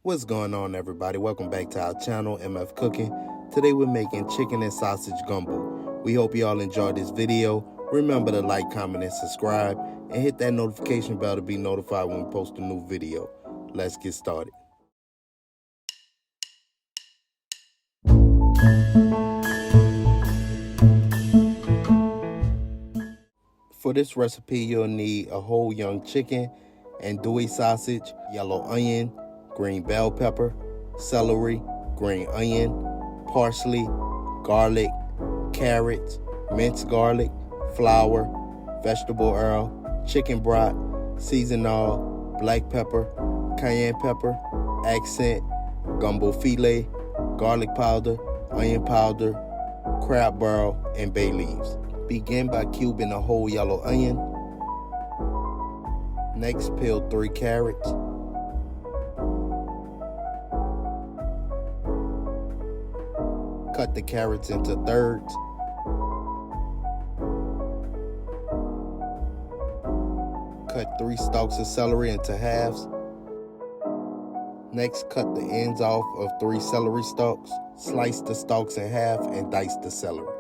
What's going on, everybody? Welcome back to our channel, MF Cooking. Today we're making chicken and sausage gumbo. We hope you all enjoyed this video. Remember to like, comment, and subscribe, and hit that notification bell to be notified when we post a new video. Let's get started. For this recipe, you'll need a whole young chicken, andouille sausage, yellow onion, green bell pepper, celery, green onion, parsley, garlic, carrots, minced garlic, flour, vegetable oil, chicken broth, seasoned oil, black pepper, cayenne pepper, accent, gumbo filet, garlic powder, onion powder, crab barrel, and bay leaves. Begin by cubing a whole yellow onion. Next, peel 3 carrots. Cut the carrots into thirds. Cut 3 stalks of celery into halves. Next, cut the ends off of 3 celery stalks. Slice the stalks in half and dice the celery.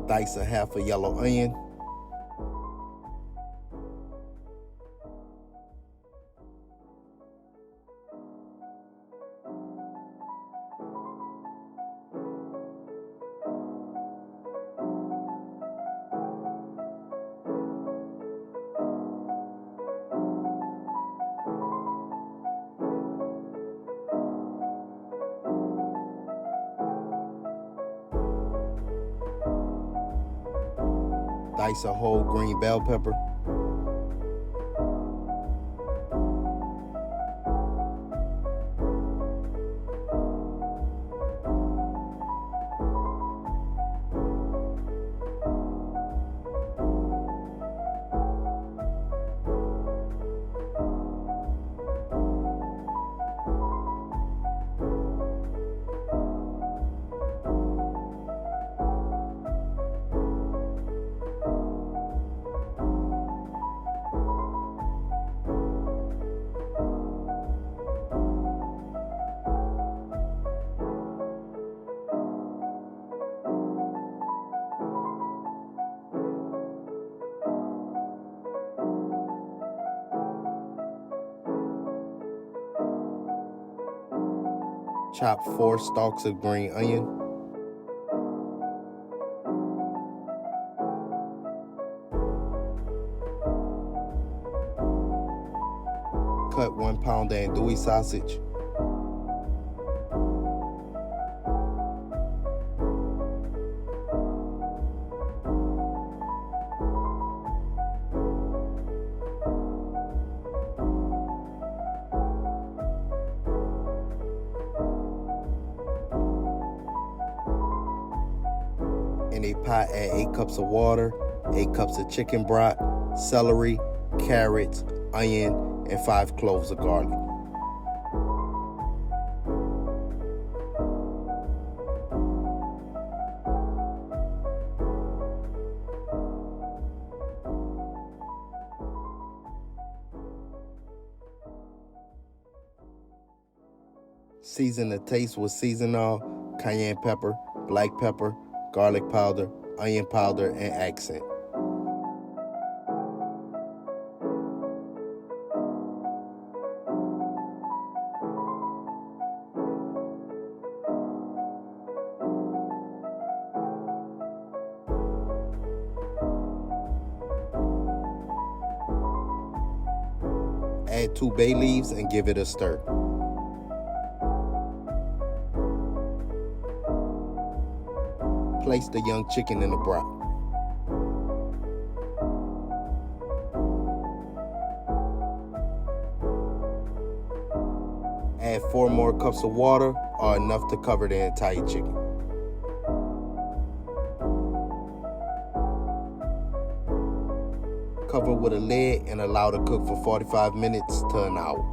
Dice a half a yellow onion. Dice a whole green bell pepper. Chop 4 stalks of green onion. Cut 1 pound of andouille sausage. In a pot, add 8 cups of water, 8 cups of chicken broth, celery, carrots, onion, and 5 cloves of garlic. Season to taste with seasoned oil, cayenne pepper, black pepper, garlic powder, onion powder, and accent. Add 2 bay leaves and give it a stir. Place the young chicken in the broth. Add 4 more cups of water or enough to cover the entire chicken. Cover with a lid and allow to cook for 45 minutes to an hour.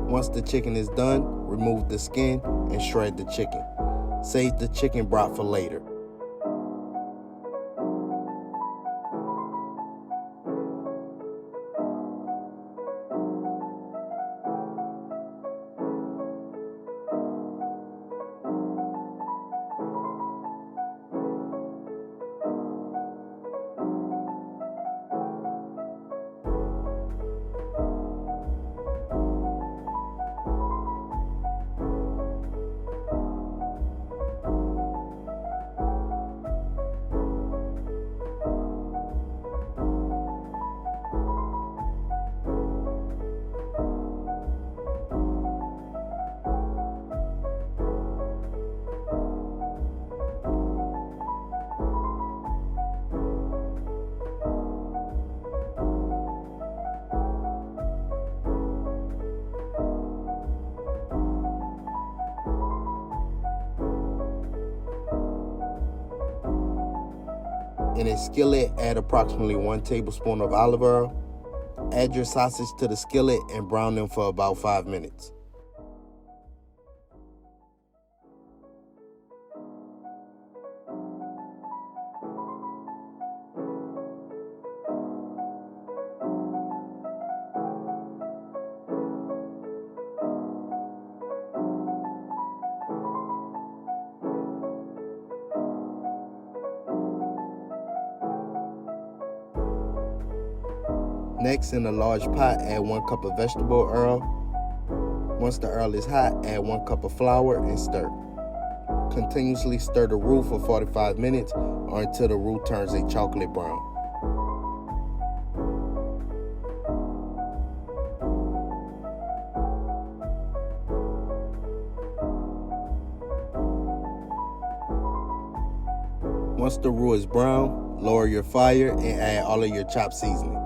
Once the chicken is done, remove the skin and shred the chicken. Save the chicken broth for later. In a skillet, add approximately 1 tablespoon of olive oil. Add your sausage to the skillet and brown them for about 5 minutes. Next, in a large pot, add 1 cup of vegetable oil. Once the oil is hot, add 1 cup of flour and stir. Continuously stir the roux for 45 minutes or until the roux turns a chocolate brown. Once the roux is brown, lower your fire and add all of your chopped seasoning.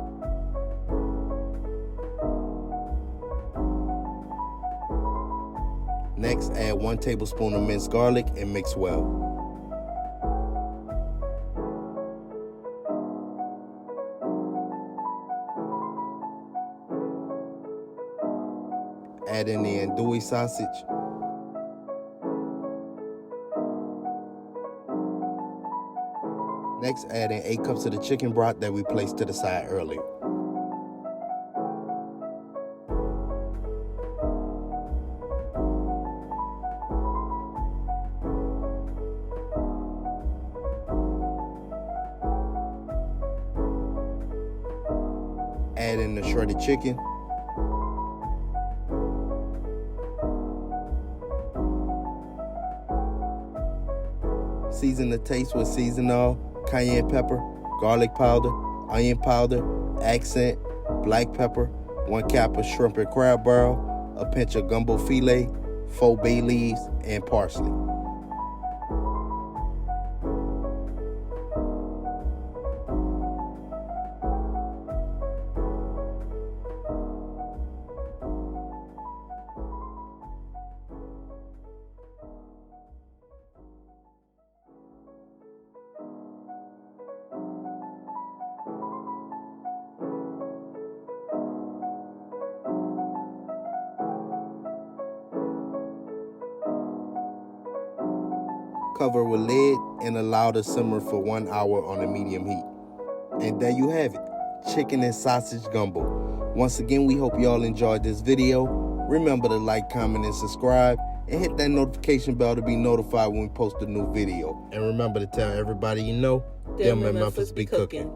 Next, add 1 tablespoon of minced garlic and mix well. Add in the andouille sausage. Next, add in 8 cups of the chicken broth that we placed to the side earlier. Add in the shredded chicken. Season the taste with seasonal, cayenne pepper, garlic powder, onion powder, accent, black pepper, 1 cap of shrimp and crab barrel, a pinch of gumbo filet, 4 bay leaves, and parsley. Cover with lid and allow to simmer for 1 hour on a medium heat. And there you have it, chicken and sausage gumbo. Once again, we hope y'all enjoyed this video. Remember to like, comment, and subscribe, and hit that notification bell to be notified when we post a new video. And remember to tell everybody you know, them MFers be cooking.